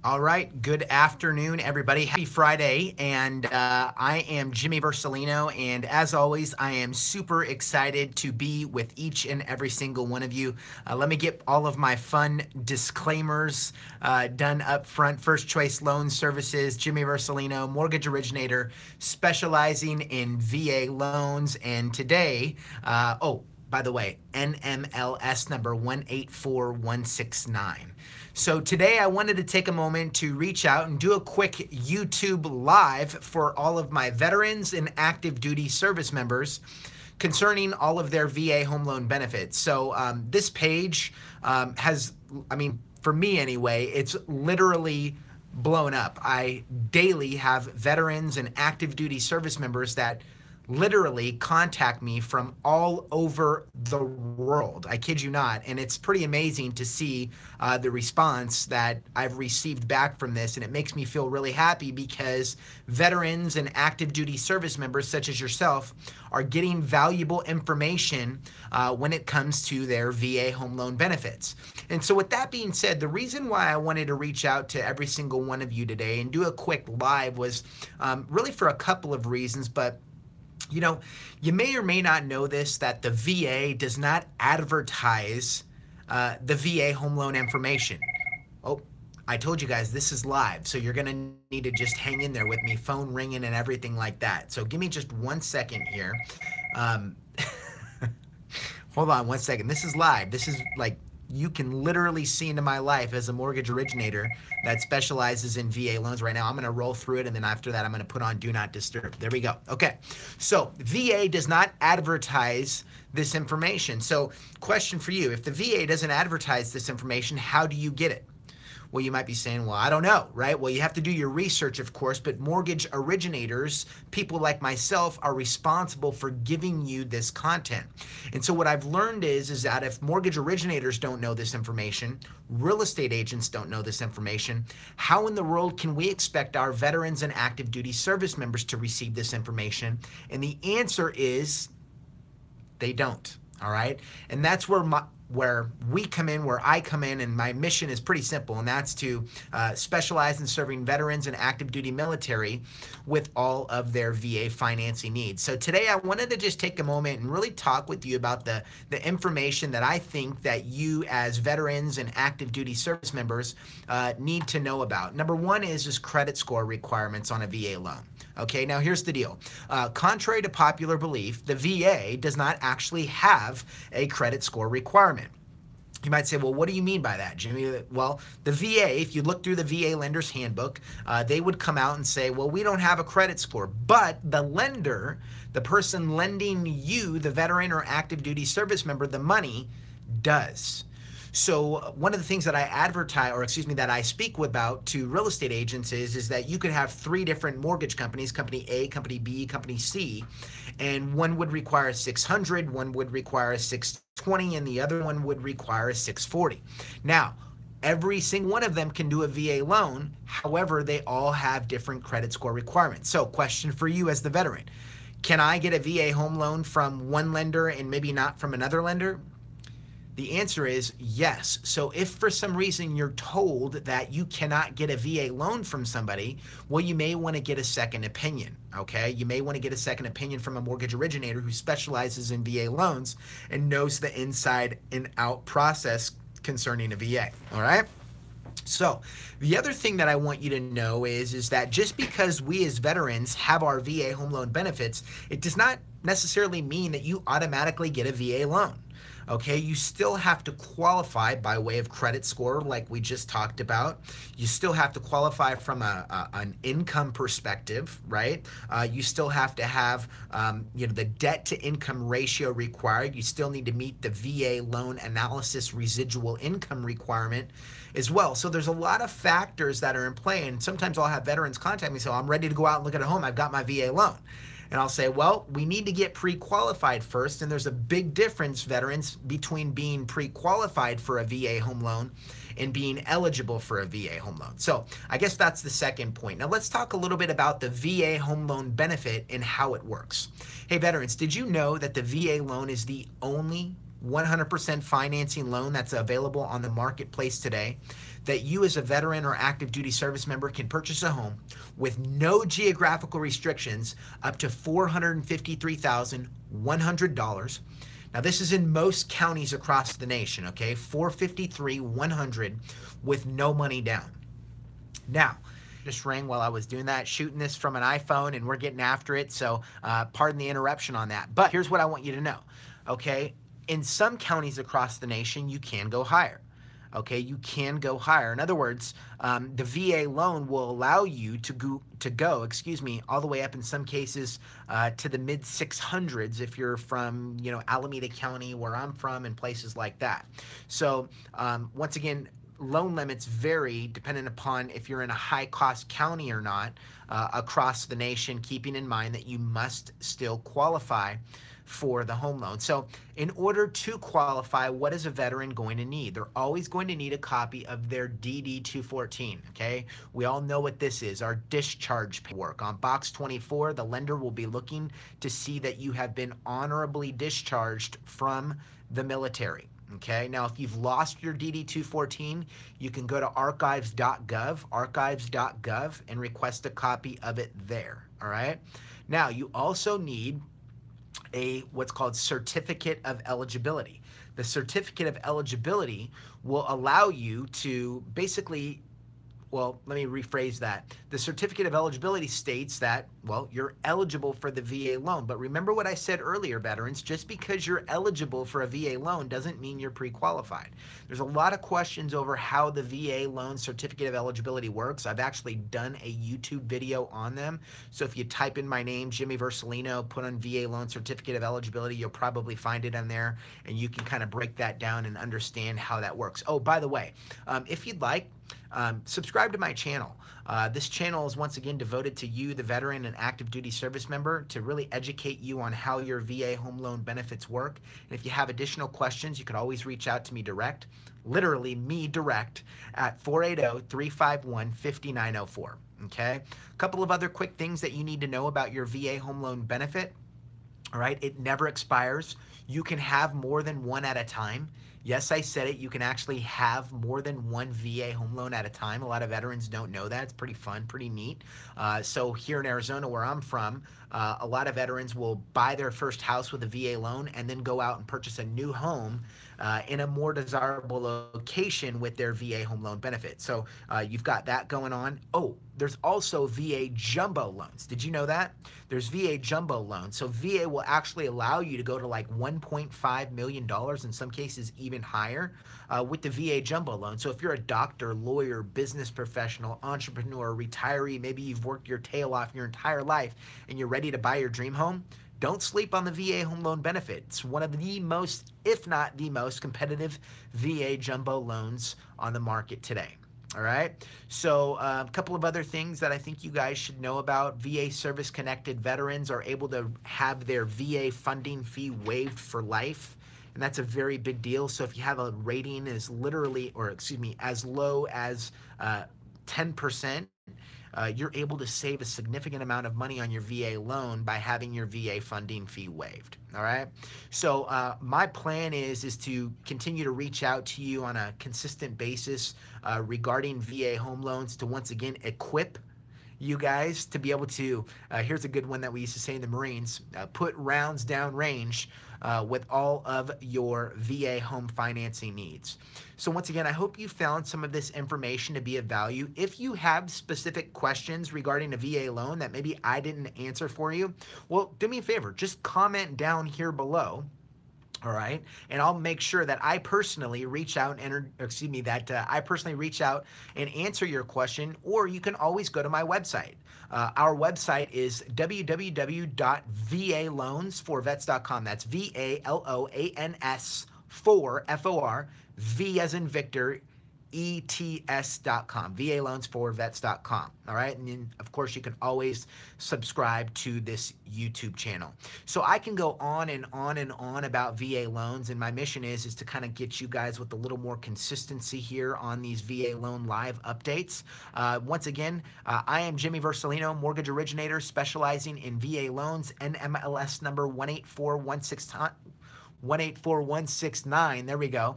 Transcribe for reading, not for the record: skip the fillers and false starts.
All right, good afternoon, everybody. Happy Friday, and I am Jimmy Versalino, and as always, I am super excited to be with each and every single one of you. Let me get all of my fun disclaimers done up front. First Choice Loan Services, Jimmy Versalino, mortgage originator, specializing in VA loans, and today, by the way, NMLS number 184169. So today I wanted to take a moment to reach out and do a quick YouTube live for all of my veterans and active duty service members concerning all of their VA home loan benefits. So this page has, for me anyway, it's literally blown up. I daily have veterans and active duty service members that literally contact me from all over the world. I kid you not. And it's pretty amazing to see the response that I've received back from this. And it makes me feel really happy because veterans and active duty service members such as yourself are getting valuable information when it comes to their VA home loan benefits. And so with that being said, the reason why I wanted to reach out to every single one of you today and do a quick live was really for a couple of reasons, but you know, you may or may not know this, that the VA does not advertise the VA home loan information. Oh, I told you guys this is live, so you're going to need to just hang in there with me, phone ringing and everything like that. So give me just 1 second here. Hold on 1 second. This is live. This is like, you can literally see into my life as a mortgage originator that specializes in VA loans right now. I'm going to roll through it, and then after that, I'm going to put on Do Not Disturb. There we go. Okay, so VA does not advertise this information. So question for you, if the VA doesn't advertise this information, how do you get it? Well, you might be saying, well, I don't know, right? Well, you have to do your research, of course, but mortgage originators, people like myself, are responsible for giving you this content. And so what I've learned is that if mortgage originators don't know this information, real estate agents don't know this information, how in the world can we expect our veterans and active duty service members to receive this information? And the answer is they don't, all right? And that's where we come in, where I come in, and my mission is pretty simple, and that's to specialize in serving veterans and active duty military with all of their VA financing needs. So today I wanted to just take a moment and really talk with you about the information that I think that you as veterans and active duty service members need to know about. Number one is credit score requirements on a VA loan. Okay, now here's the deal. Contrary to popular belief, the VA does not actually have a credit score requirement. You might say, well, what do you mean by that, Jimmy? Well, the VA, if you look through the VA lender's handbook, they would come out and say, well, we don't have a credit score, but the lender, the person lending you, the veteran or active duty service member, the money does. So one of the things that I that I speak about to real estate agents is that you could have three different mortgage companies, company A, company B, company C, and one would require 600, one would require 620, and the other one would require 640. Now, every single one of them can do a VA loan. However, they all have different credit score requirements. So question for you as the veteran, can I get a VA home loan from one lender and maybe not from another lender? The answer is yes. So if for some reason you're told that you cannot get a VA loan from somebody, well, you may want to get a second opinion, okay? You may want to get a second opinion from a mortgage originator who specializes in VA loans and knows the inside and out process concerning a VA, all right? So the other thing that I want you to know is that just because we as veterans have our VA home loan benefits, it does not necessarily mean that you automatically get a VA loan. Okay, you still have to qualify by way of credit score like we just talked about. You still have to qualify from an income perspective, right? You still have to have the debt to income ratio required. You still need to meet the VA loan analysis residual income requirement as well. So there's a lot of factors that are in play, and sometimes I'll have veterans contact me and say, I'm ready to go out and look at a home. I've got my VA loan. And I'll say, well, we need to get pre-qualified first. And there's a big difference, veterans, between being pre-qualified for a VA home loan and being eligible for a VA home loan. So I guess that's the second point. Now let's talk a little bit about the VA home loan benefit and how it works. Hey, veterans, did you know that the VA loan is the only 100% financing loan that's available on the marketplace today? that you as a veteran or active duty service member can purchase a home with no geographical restrictions up to $453,100. Now this is in most counties across the nation, okay? $453,100 with no money down. Now, just rang while I was doing that, shooting this from an iPhone, and we're getting after it, so pardon the interruption on that. But here's what I want you to know, okay? In some counties across the nation, you can go higher. Okay, you can go higher. In other words, the VA loan will allow you to go, all the way up in some cases to the mid 600s if you're from, Alameda County, where I'm from, and places like that. So once again, loan limits vary depending upon if you're in a high-cost county or not across the nation, keeping in mind that you must still qualify for the home loan. So in order to qualify, what is a veteran going to need? They're always going to need a copy of their DD-214, okay? We all know what this is, our discharge paperwork. On box 24, the lender will be looking to see that you have been honorably discharged from the military. Okay, now if you've lost your DD-214, you can go to archives.gov, and request a copy of it there, all right? Now, you also need what's called certificate of eligibility. The certificate of eligibility will allow you to basically, well, let me rephrase that. The certificate of eligibility states that, well, you're eligible for the VA loan. But remember what I said earlier, veterans, just because you're eligible for a VA loan doesn't mean you're pre-qualified. There's a lot of questions over how the VA loan certificate of eligibility works. I've actually done a YouTube video on them. So if you type in my name, Jimmy Versalino, put on VA loan certificate of eligibility, you'll probably find it on there, and you can kind of break that down and understand how that works. Oh, by the way, if you'd like, subscribe to my channel. This channel is once again devoted to you, the veteran and active duty service member, to really educate you on how your VA home loan benefits work. And if you have additional questions, you can always reach out to me direct, literally me direct, at 480-351-5904. Okay? A couple of other quick things that you need to know about your VA home loan benefit. All right, it never expires. You can have more than one at a time. Yes, I said it. You can actually have more than one VA home loan at a time. A lot of veterans don't know that. It's pretty fun, pretty neat. So here in Arizona, where I'm from, a lot of veterans will buy their first house with a VA loan and then go out and purchase a new home in a more desirable location with their VA home loan benefit. So you've got that going on. Oh, there's also VA jumbo loans. Did you know that? There's VA jumbo loans. So VA will actually allow you to go to like $1.5 million, in some cases even higher, with the VA jumbo loan. So if you're a doctor, lawyer, business professional, entrepreneur, retiree, maybe you've worked your tail off your entire life and you're ready to buy your dream home, don't sleep on the VA home loan benefit. It's one of the most, if not the most, competitive VA jumbo loans on the market today. All right, so a couple of other things that I think you guys should know about. VA service-connected veterans are able to have their VA funding fee waived for life, and that's a very big deal. So if you have a rating as as low as 10%, you're able to save a significant amount of money on your VA loan by having your VA funding fee waived. All right. So my plan is to continue to reach out to you on a consistent basis regarding VA home loans, to once again equip you guys to be able to, here's a good one that we used to say in the Marines, put rounds down range with all of your VA home financing needs. So once again, I hope you found some of this information to be of value. If you have specific questions regarding a VA loan that maybe I didn't answer for you, well, do me a favor, just comment down here below. All right, and I'll make sure that I personally reach out and answer your question, or you can always go to my website. Our website is www.valoans4vets.com. That's VALOANS for FOR, V as in Victor, ETS.com, VALoans4vets.com. All right. And then, of course, you can always subscribe to this YouTube channel. So I can go on and on and on about VA loans. And my mission is to kind of get you guys with a little more consistency here on these VA loan live updates. Once again, I am Jimmy Versalino, mortgage originator specializing in VA loans, NMLS number 184169. There we go.